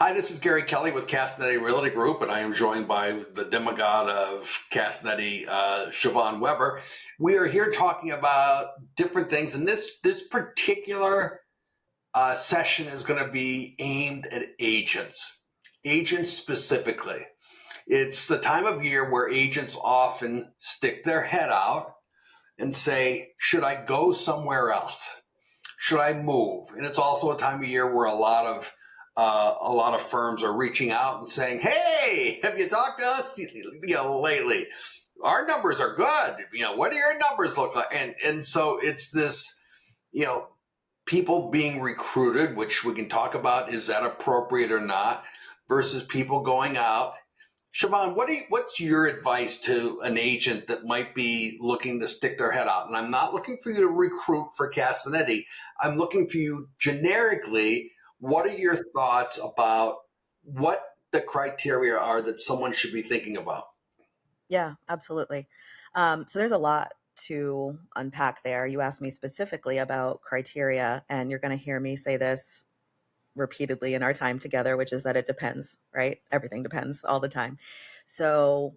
Hi, this is Gary Kelley with Cassetti Realty Group, and I am joined by the demigod of Cassetti, Siobhan Weber. We are here talking about different things, and this particular session is going to be aimed at agents specifically. It's the time of year where agents often stick their head out and say, "Should I go somewhere else? Should I move?" And it's also a time of year where a lot of firms are reaching out and saying, "Hey, have you talked to us lately? Our numbers are good. What do your numbers look like?" And so it's this, you know, people being recruited, which we can talk about, is that appropriate or not, versus people going out. Siobhan, what's your advice to an agent that might be looking to stick their head out? And I'm not looking for you to recruit for Cassanetti. I'm looking for you generically. What are your thoughts about what the criteria are that someone should be thinking about? Yeah, absolutely. So there's a lot to unpack there. You asked me specifically about criteria, and you're going to hear me say this repeatedly in our time together, which is that it depends, right? Everything depends all the time. So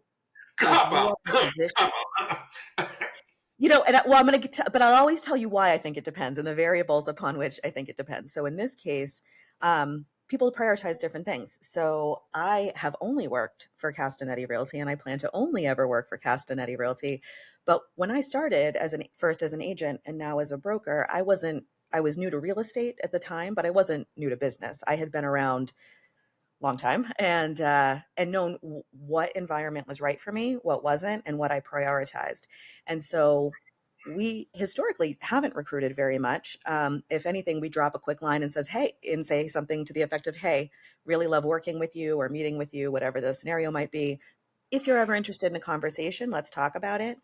if Cop you out. are in a position, Cop out. I'm going to get to, but I'll always tell you why I think it depends and the variables upon which I think it depends. So in this case, people prioritize different things. So I have only worked for Castanetti Realty, and I plan to only ever work for Castanetti Realty. But when I started first as an agent and now as a broker, I was new to real estate at the time, but I wasn't new to business. I had been around long time and known what environment was right for me, what wasn't, and what I prioritized. And so we historically haven't recruited very much. If anything, we drop a quick line and says, "Hey," and say something to the effect of, "Hey, really love working with you or meeting with you, whatever the scenario might be. If you're ever interested in a conversation, let's talk about it."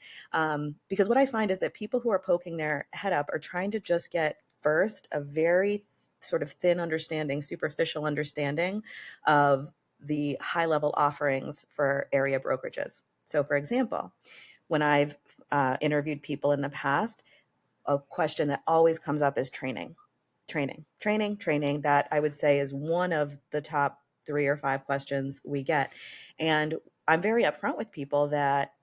Because what I find is that people who are poking their head up are trying to just get first a very sort of thin understanding, superficial understanding of the high level offerings for area brokerages. So, for example, when I've interviewed people in the past, a question that always comes up is training, training, training, training. That I would say is one of the top 3 or 5 questions we get. And I'm very upfront with people that,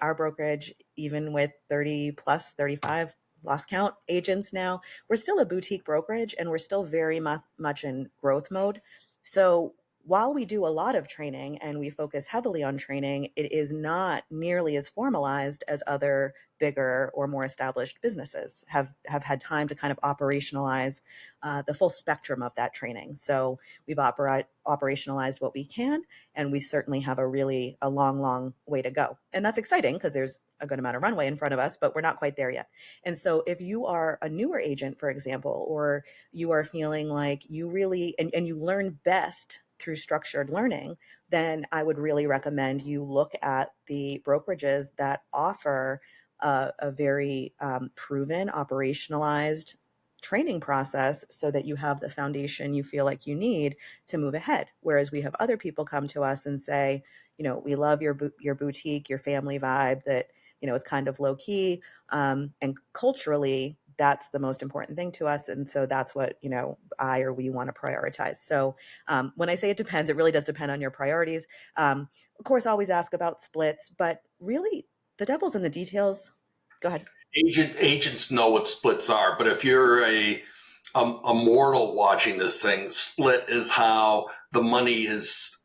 our brokerage, even with 30 plus 35, lost count agents now, we're still a boutique brokerage and we're still very much in growth mode. So while we do a lot of training and we focus heavily on training, it is not nearly as formalized as other bigger or more established businesses have had time to kind of operationalize the full spectrum of that training. So we've operationalized what we can, and we certainly have a long way to go. And that's exciting because there's a good amount of runway in front of us, but we're not quite there yet. And so if you are a newer agent, for example, or you are feeling like you really, and you learn best through structured learning, then I would really recommend you look at the brokerages that offer a very proven, operationalized training process so that you have the foundation you feel like you need to move ahead. Whereas we have other people come to us and say, we love your boutique, your family vibe, that, it's kind of low key. And culturally, that's the most important thing to us. And so that's what, we want to prioritize. So when I say it depends, it really does depend on your priorities. Of course, always ask about splits, but really the devil's in the details. Go ahead. Agents know what splits are, but if you're a mortal watching this thing, split is how the money is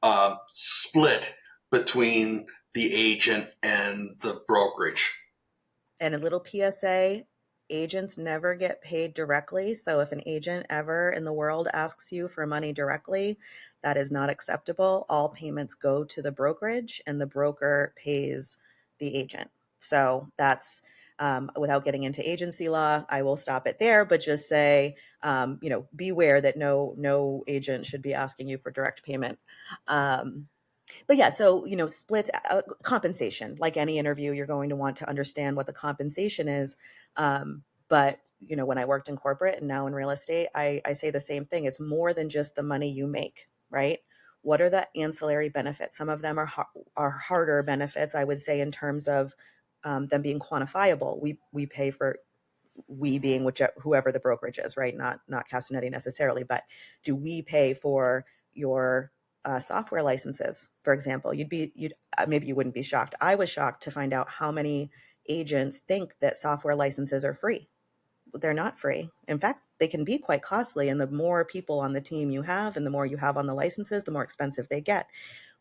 split between the agent and the brokerage. And a little PSA, agents never get paid directly. So if an agent ever in the world asks you for money directly, that is not acceptable. All payments go to the brokerage and the broker pays the agent. So that's without getting into agency law, I will stop it there, but just say, beware that no agent should be asking you for direct payment. But yeah, so, splits, compensation, like any interview, you're going to want to understand what the compensation is. But, when I worked in corporate and now in real estate, I say the same thing. It's more than just the money you make, right? What are the ancillary benefits? Some of them are harder benefits, I would say, in terms of them being quantifiable. We pay for, we being whoever the brokerage is, right? Not Castanetti necessarily, but do we pay for your software licenses, for example, maybe you wouldn't be shocked. I was shocked to find out how many agents think that software licenses are free. They're not free. In fact, they can be quite costly. And the more people on the team you have and the more you have on the licenses, the more expensive they get,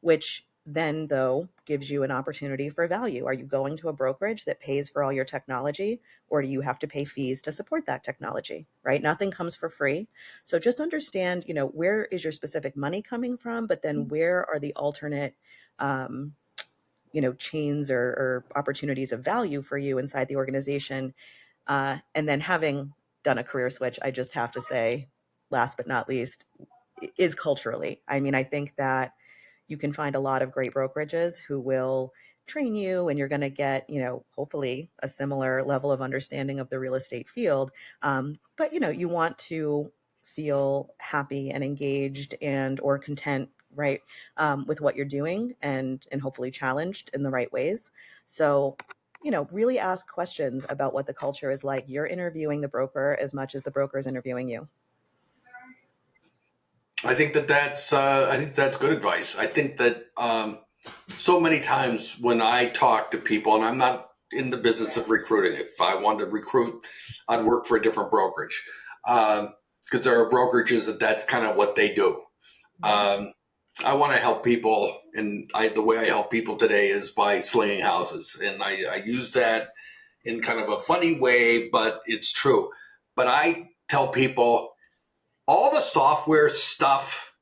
which then, though, gives you an opportunity for value. Are you going to a brokerage that pays for all your technology, or do you have to pay fees to support that technology, right? Nothing comes for free. So just understand, where is your specific money coming from, but then where are the alternate chains or opportunities of value for you inside the organization. And then having done a career switch, I just have to say, last but not least, is culturally. I mean, I think that you can find a lot of great brokerages who will train you, and you're going to get, hopefully a similar level of understanding of the real estate field. But, you want to feel happy and engaged and or content, right, with what you're doing, and hopefully challenged in the right ways. So, really ask questions about what the culture is like. You're interviewing the broker as much as the broker is interviewing you. I think that's good advice. I think that so many times when I talk to people, and I'm not in the business of recruiting. If I wanted to recruit, I'd work for a different brokerage, because there are brokerages that's kind of what they do. I want to help people, and the way I help people today is by slinging houses, and I use that in kind of a funny way, but it's true. But I tell people, all the software stuff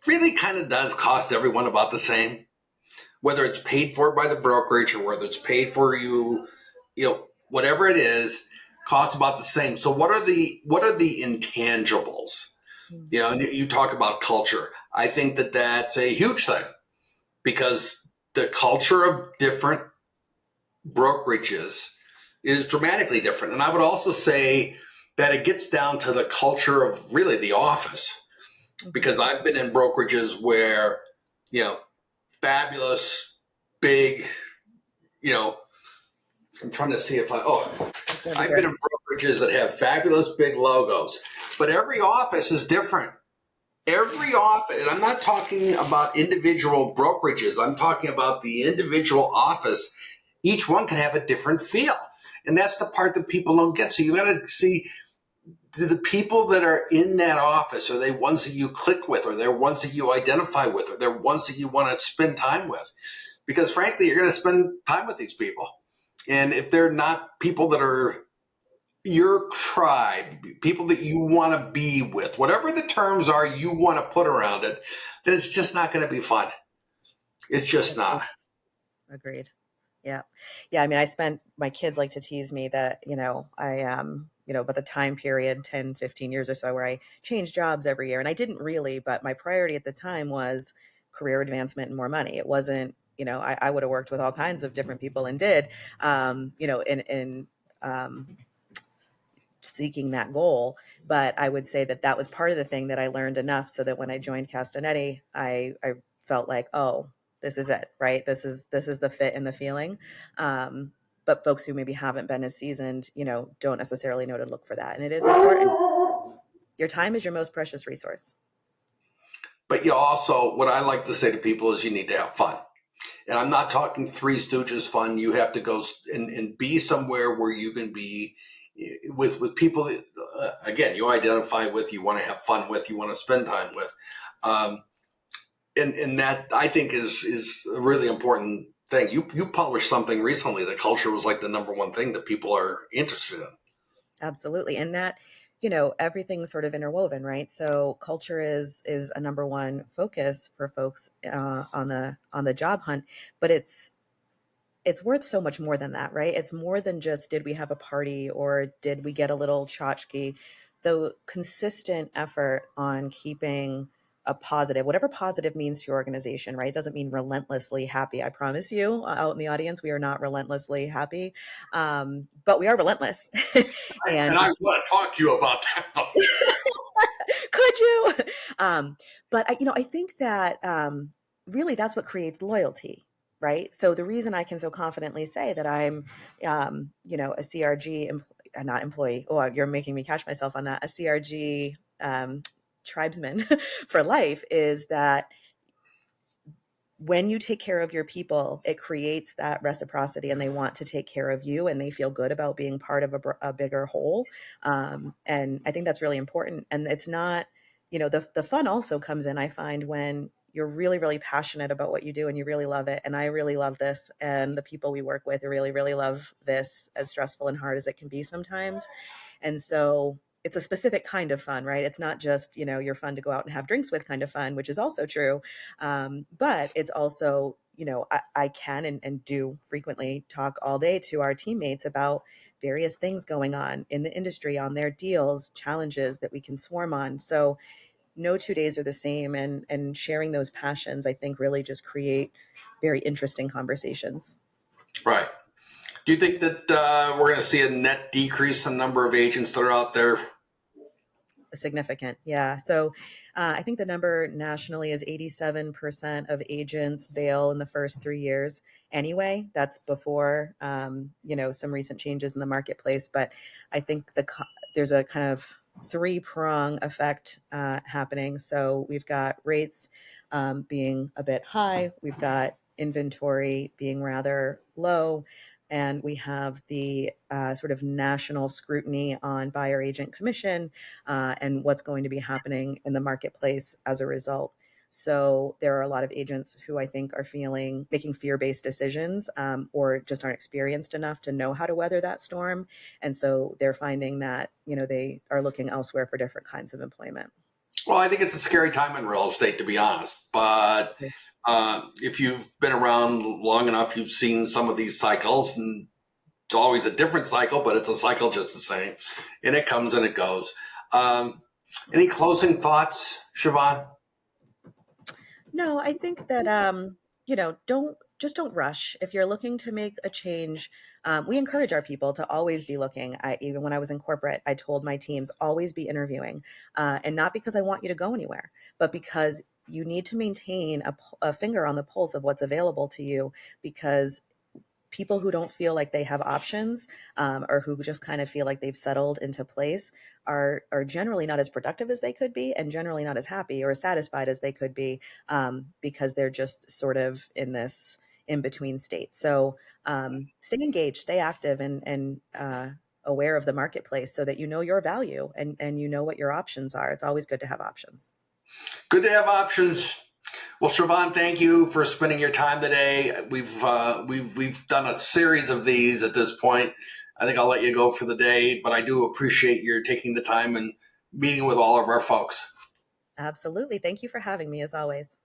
really kind of does cost everyone about the same, whether it's paid for by the brokerage or whether it's paid for you, whatever it is, costs about the same. So what are the intangibles? And you talk about culture. I think that that's a huge thing, because the culture of different brokerages is dramatically different. And I would also say that it gets down to the culture of really the office, because I've been in brokerages where, fabulous, big, I'm trying to see if I've been in brokerages that have fabulous big logos, but every office is different. Every office, and I'm not talking about individual brokerages, I'm talking about the individual office. Each one can have a different feel. And that's the part that people don't get. So you got to see, do the people that are in that office, are they ones that you click with? Are they ones that you identify with? Are they ones that you want to spend time with? Because frankly, you're going to spend time with these people. And if they're not people that are your tribe, people that you want to be with, whatever the terms are you want to put around it, then it's just not going to be fun. It's just not. Agreed. Yeah. Yeah. I mean, my kids like to tease me that, I am, about the time period, 10, 15 years or so, where I changed jobs every year. And I didn't really, but my priority at the time was career advancement and more money. It wasn't, I would have worked with all kinds of different people and did, in seeking that goal. But I would say that was part of the thing that I learned enough so that when I joined Castanetti, I felt like, oh, this is it, right? This is the fit and the feeling. But folks who maybe haven't been as seasoned, don't necessarily know to look for that. And it is important. Your time is your most precious resource. But you also, what I like to say to people is you need to have fun. And I'm not talking Three Stooges fun. You have to go and be somewhere where you can be with people that, again, you identify with, you want to have fun with, you want to spend time with. And that, I think, is a really important thing. You published something recently that culture was like the number one thing that people are interested in. Absolutely. And that, everything's sort of interwoven, right? So culture is a number one focus for folks on the job hunt, but it's worth so much more than that, right? It's more than just, did we have a party or did we get a little tchotchke? The consistent effort on keeping a positive, whatever positive means to your organization, right? It doesn't mean relentlessly happy. I promise you, out in the audience, we are not relentlessly happy, but we are relentless. And I want to talk to you about that. Could you? But I think that really that's what creates loyalty, right? So the reason I can so confidently say that I'm, a CRG not employee. Oh, you're making me catch myself on that. A CRG tribesmen for life, is that when you take care of your people, it creates that reciprocity, and they want to take care of you, and they feel good about being part of a bigger whole. And I think that's really important. And it's not, the fun also comes in, I find, when you're really, really passionate about what you do and you really love it. And I really love this. And the people we work with really, really love this, as stressful and hard as it can be sometimes. And so it's a specific kind of fun, right? It's not just, you're fun to go out and have drinks with kind of fun, which is also true. But it's also, I can and do frequently talk all day to our teammates about various things going on in the industry, on their deals, challenges that we can swarm on. So no 2 days are the same. And sharing those passions, I think, really just create very interesting conversations. Right. Do you think that we're going to see a net decrease in the number of agents that are out there? Significant. Yeah. So I think the number nationally is 87% of agents bail in the first 3 years. Anyway, that's before, some recent changes in the marketplace. But I think there's a kind of three-prong effect happening. So we've got rates being a bit high. We've got inventory being rather low. And we have the sort of national scrutiny on buyer agent commission and what's going to be happening in the marketplace as a result. So there are a lot of agents who I think are making fear-based decisions, or just aren't experienced enough to know how to weather that storm. And so they're finding that, they are looking elsewhere for different kinds of employment. Well, I think it's a scary time in real estate, to be honest. But if you've been around long enough, you've seen some of these cycles, and it's always a different cycle, but it's a cycle just the same. And it comes and it goes. Any closing thoughts, Siobhan? No, I think that don't rush. If you're looking to make a change, we encourage our people to always be looking. Even when I was in corporate, I told my teams always be interviewing, and not because I want you to go anywhere, but because you need to maintain a finger on the pulse of what's available to you, because people who don't feel like they have options, or who just kind of feel like they've settled into place, are generally not as productive as they could be, and generally not as happy or as satisfied as they could be, because they're just sort of in this in between state. So stay engaged, stay active, and aware of the marketplace, so that you know your value, and you know what your options are. It's always good to have options. Good to have options. Well, Siobhan, thank you for spending your time today. We've done a series of these at this point. I think I'll let you go for the day, but I do appreciate your taking the time and meeting with all of our folks. Absolutely. Thank you for having me, as always.